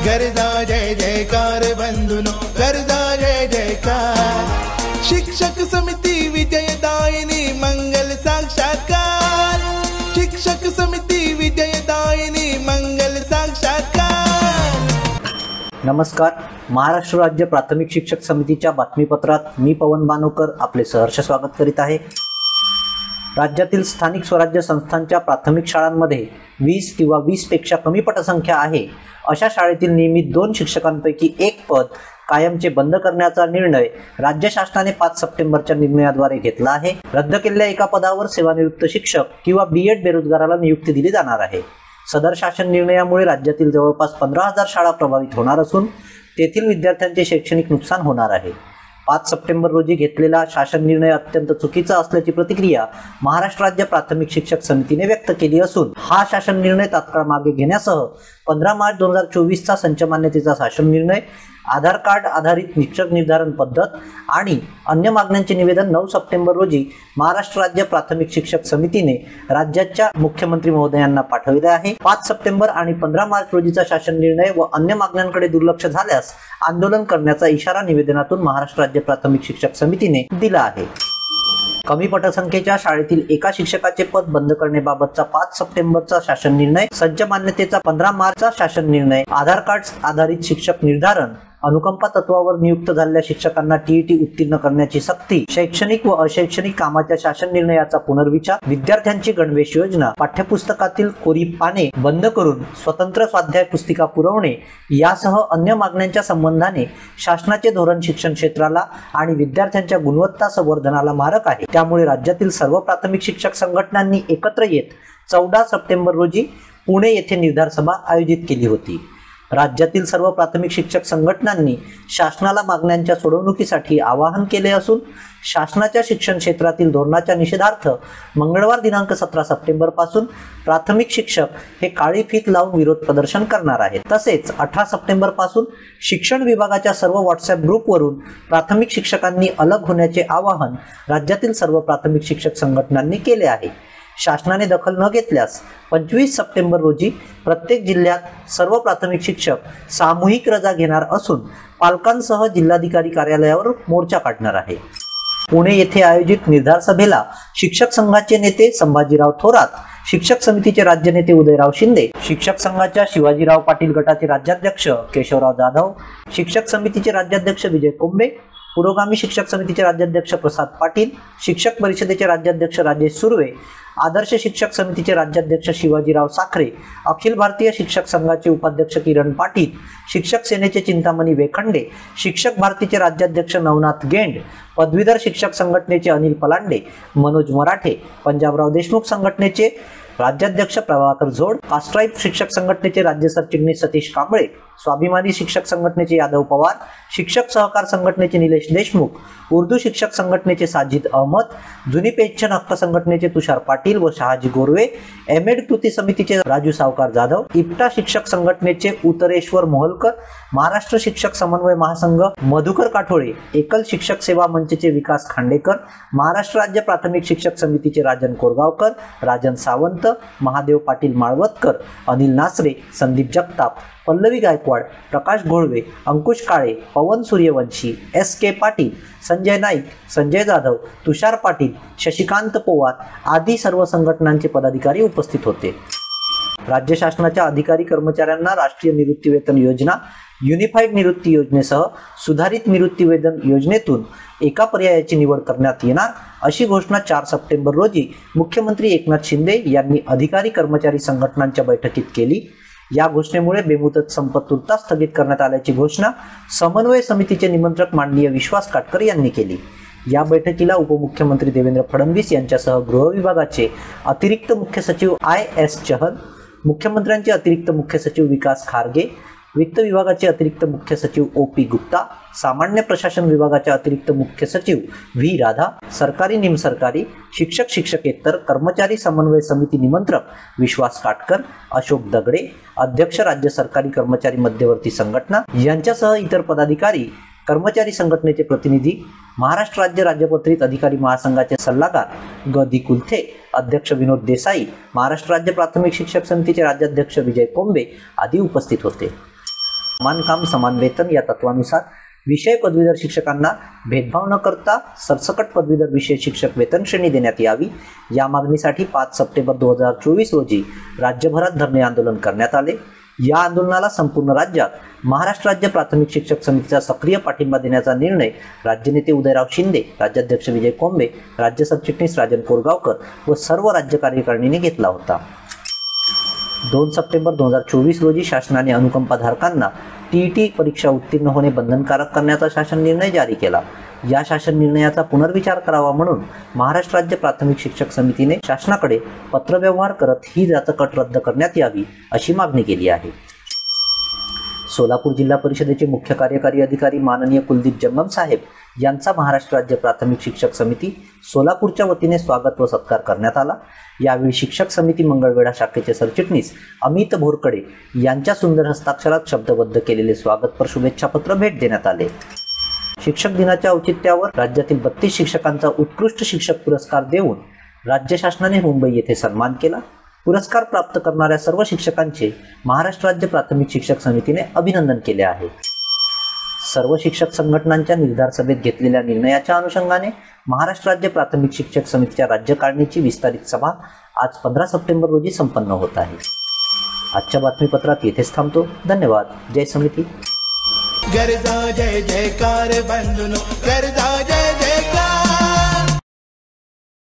गर्जा जय जयकार बंधुनो, गर्जा जय जयकार। शिक्षक समिति विजयदायिनी मंगल साक्षात्कार, शिक्षक समिति विजयदायिनी मंगल साक्षात्कार। नमस्कार, महाराष्ट्र राज्य प्राथमिक शिक्षक समितीच्या बातमीपत्रात मी पवन बानोकर आपले सहर्ष स्वागत करीत आहे। राज्यातील स्थानिक स्वराज्य संस्थांच्या प्राथमिक शाळांमध्ये 20 किंवा 20 पेक्षा कमी पटसंख्या आहे अशा शाळेतील नियमित 2 शिक्षकांपैकी एक पद कायमचे बंद करण्याचा निर्णय राज्य शासनाने 5 सप्टेंबरच्या निर्णयाद्वारे घेतला आहे। रद्द केलेल्या एका पदावर सेवानिवृत्त शिक्षक किंवा बीएड बेरोजगाराला नियुक्ती दिली जाणार आहे। सदर शासन निर्णयामुळे राज्यातील जवळपास 15,000 शाळा प्रभावित होणार असून तेथील विद्यार्थ्यांचे शैक्षणिक नुकसान होणार आहे। 5 सप्टेंबर रोजी घेतलेला शासन निर्णय अत्यंत चुकीचा असल्याची प्रतिक्रिया महाराष्ट्र राज्य प्राथमिक शिक्षक समितीने व्यक्त केली असून हा शासन निर्णय तात्काळ मागे घेण्यासह 15 मार्च 2024 चा संच मान्यतेचा शासन निर्णय, आधार कार्ड आधारित शिक्षक निर्धारण पद्धत आणि अन्य मागण्यांचे निवेदन 9 सप्टेंबर रोजी महाराष्ट्र राज्य प्राथमिक शिक्षक समितीने राज्याच्या मुख्यमंत्री महोदयांना पाठविले आहे। 5 सप्टेंबर आणि 15 मार्च रोजीचा शासन निर्णय व अन्य मागण्यांकडे दुर्लक्ष झाल्यास आंदोलन करण्याचा इशारा निवेदनातून महाराष्ट्र राज्य प्राथमिक शिक्षक समितीने दिला आहे। कमी पटसंख्येच्या शाळेतील एका शिक्षकाचे पद बंद करण्याबाबतचा 5 सप्टेंबरचा शासन निर्णय, संच मान्यतेचा 15 मार्चचा शासन निर्णय, आधार कार्ड आधारित शिक्षक निर्धारण, अनुकंपा तत्वावर नियुक्त झालेल्या शिक्षकांना टीईटी उत्तीर्ण करण्याची सक्ती, शैक्षणिक व अशैक्षणिक कामाच्या शासन निर्णयाचा पुनर्विचार, विद्यार्थ्यांची गणवेश योजना, पाठ्यपुस्तकातील कोरी पाने बंद करून स्वतंत्र स्वाध्याय पुस्तिका पुरवणे यासह अन्य मागण्यांच्या संबंधाने शासनाचे धोरण शिक्षण क्षेत्राला आणि विद्यार्थ्यांच्या गुणवत्ता संवर्धनाला मारक आहे। त्यामुळे राज्यातील सर्व प्राथमिक शिक्षक संघटनांनी एकत्र येत 14 सप्टेंबर रोजी पुणे येथे निर्धार सभा आयोजित केली होती। राज्यातील सर्व प्राथमिक शिक्षक संघटनांनी शासनाला मागण्यांच्या सोडवणुकीसाठी आवाहन केले असून शासनाच्या शिक्षण क्षेत्रातील धोरणाच्या निषेधार्थ मंगळवार दिनांक 17 सप्टेंबर पासून प्राथमिक शिक्षक हे काळी फीत लावून विरोध प्रदर्शन करणार आहेत। तसेच 18 सप्टेंबर पासून शिक्षण विभागाच्या सर्व व्हॉट्सअप ग्रुपवरून प्राथमिक शिक्षकांनी अलग होण्याचे आवाहन राज्यातील सर्व प्राथमिक शिक्षक संघटनांनी केले आहे। शासनाने दखल न घेतल्यास 25 सप्टेंबर रोजी प्रत्येक जिल्ह्यात सर्व प्राथमिक शिक्षक सामूहिक रजा घेणार असून पालकांसह जिल्हाधिकारी कार्यालयावर मोर्चा काढणार आहे। पुणे येथे आयोजित निर्धार सभेला शिक्षक संघाचे नेते संभाजीराव थोरात, शिक्षक समितीचे राज्य नेते उदयराव शिंदे, शिक्षक संघाच्या शिवाजीराव पाटील गटाचे राज्याध्यक्ष केशवराव जाधव, शिक्षक समितीचे राज्याध्यक्ष विजय कोंबे, पुरोगामी शिक्षक समितीचे राज्याध्यक्ष प्रसाद पाटील, शिक्षक परिषदेचे राज्याध्यक्ष राजेश सुर्वे, आदर्श शिक्षक समितीचे राज्याध्यक्ष शिवाजीराव साखरे, अखिल भारतीय शिक्षक संघाचे उपाध्यक्ष किरण पाटील, शिक्षक सेनेचे चिंतामणी वेखंडे, शिक्षक भारतीचे राज्याध्यक्ष नवनाथ गेंड, पदवीधर शिक्षक संघटनेचे अनिल पलांडे, मनोज मराठे, पंजाबराव देशमुख संघटनेचे राज्याध्यक्ष प्रभाकर झोड, कास्ट्राईप शिक्षक संघटनेचे राज्य सरचिटणीस सतीश कांबळे, स्वाभिमानी शिक्षक संघटनेचे यादव पवार, शिक्षक सहकार संघटनेचे निलेश देशमुख, उर्दू शिक्षक संघटनेचे साजिद अहमद, जुनी पेन्शन हक्क संघटनेचे तुषार पाटील व शहाजी गोरवे, एमएड कृती समितीचे राजू सावकार जाधव, इप्टा शिक्षक संघटनेचे उत्तरेश्वर मोहलकर, महाराष्ट्र शिक्षक समन्वय महासंघ मधुकर काठोळे, एकल शिक्षक सेवा मंचचे विकास खांडेकर, महाराष्ट्र राज्य प्राथमिक शिक्षक समितीचे राजन कोरगावकर, राजन सावंत, महादेव पाटील माळवतकर, अनिल नासरे, संदीप जगताप, पल्लवी गायकवाड, प्रकाश घोळवे, अंकुश काळे, पवन सूर्यवंशी, एस के पाटील, संजय नाईक, संजय जाधव, तुषार पाटील, शशिकांत पवार आदी सर्व संघटनांचे पदाधिकारी उपस्थित होते। राज्य शासनाच्या अधिकारी कर्मचाऱ्यांना राष्ट्रीय निवृत्तीवेतन योजना, युनिफाईड निवृत्ती योजनेसह सुधारित निवृत्तीवेतन योजनेतून एका पर्यायाची निवड करण्यात येणार अशी घोषणा 4 सप्टेंबर रोजी मुख्यमंत्री एकनाथ शिंदे यांनी अधिकारी कर्मचारी संघटनांच्या बैठकीत केली। या घोषणेमुळे बेमुदत संप तुर्तास स्थगित करण्यात आल्याची घोषणा समन्वय समितीचे निमंत्रक माननीय विश्वास काटकर यांनी केली। या बैठकीला उपमुख्यमंत्री देवेंद्र फडणवीस यांच्यासह गृह विभागाचे अतिरिक्त मुख्य सचिव IS चहल, मुख्यमंत्र्यांचे अतिरिक्त मुख्य सचिव विकास खारगे, वित्त विभागाचे अतिरिक्त मुख्य सचिव OP गुप्ता, सामान्य प्रशासन विभागाचे अतिरिक्त मुख्य सचिव V राधा, सरकारी निमसरकारी, शिक्षक शिक्षकेतर कर्मचारी समन्वय समिती निमंत्रक विश्वास काटकर, अशोक दगडे, अध्यक्ष राज्य सरकारी कर्मचारी मध्यवर्ती संघटना यांच्यासह इतर पदाधिकारी, कर्मचारी संघटनेचे प्रतिनिधी, महाराष्ट्र राज्य राज्यपत्रित अधिकारी महासंघाचे सल्लागार ग.दी. कुलथे, अध्यक्ष विनोद देसाई, महाराष्ट्र राज्य प्राथमिक शिक्षक समितीचे राज्याध्यक्ष विजय कोंबे आदी उपस्थित होते। समान काम समान वेतन या तत्वानुसार विषय पदवीधर शिक्षकांना भेदभाव न करता सरसकट पदवीधर विषय शिक्षक वेतन श्रेणी देण्यात यावी या मागणीसाठी 5 सप्टेंबर 2024 रोजी राज्यभरात धरणे आंदोलन करण्यात आले। या आंदोलनाला संपूर्ण राज्यात महाराष्ट्र राज्य प्राथमिक शिक्षक समितीचा सक्रिय पाठिंबा देण्याचा निर्णय राज्यनेते उदयराव शिंदे, राज्याध्यक्ष विजय कोंबे, राज्य सरचिटणीस राजन कोरगावकर व सर्व राज्य कार्यकारिणीने घेतला होता। 2 सप्टेंबर 2024 रोजी शासनाने अनुकंपाधारकांना टीईटी परीक्षा उत्तीर्ण होणे बंधनकारक करण्याचा शासन निर्णय जारी केला। या शासन निर्णयाचा पुनर्विचार करावा म्हणून महाराष्ट्र राज्य प्राथमिक शिक्षक समितीने शासनाकडे पत्रव्यवहार करत ही जाचक रद्द करण्यात यावी अशी मागणी केली आहे। सोलापूर जिल्हा परिषदेचे मुख्य कार्यकारी अधिकारी माननीय कुलदीप जंगम साहेब यांचा महाराष्ट्र राज्य प्राथमिक शिक्षक समिती सोलापूरच्या वतीने स्वागत व सत्कार करण्यात आला। यावेळी शिक्षक समिती मंगळवेढा शाखेचे सरचिटणीस अमित भोरकडे यांच्या सुंदर हस्ताक्षरात शब्दबद्ध केलेले स्वागतपर शुभेच्छापत्र भेट देण्यात आले। शिक्षक दिनाच्या औचित्यावर राज्यातील 32 शिक्षकांचा उत्कृष्ट शिक्षक पुरस्कार देऊन राज्य शासनाने मुंबई येथे सन्मान केला। पुरस्कार प्राप्त करणाऱ्या सर्व शिक्षकांचे महाराष्ट्र राज्य प्राथमिक शिक्षक समितीने अभिनंदन केले आहे। सर्व शिक्षक संघटनांच्या निर्धार सभेत घेतलेल्या निर्णयाच्या अनुषंगाने महाराष्ट्र राज्य प्राथमिक शिक्षक समितीच्या राज्यकारिणीची विस्तारित सभा आज 15 सप्टेंबर रोजी संपन्न होत आहे। आजच्या बातमीपत्रात येथेच थांबतो। धन्यवाद। जय समिती। गरजा जय जयकार बंधुनो, गरजा जय जय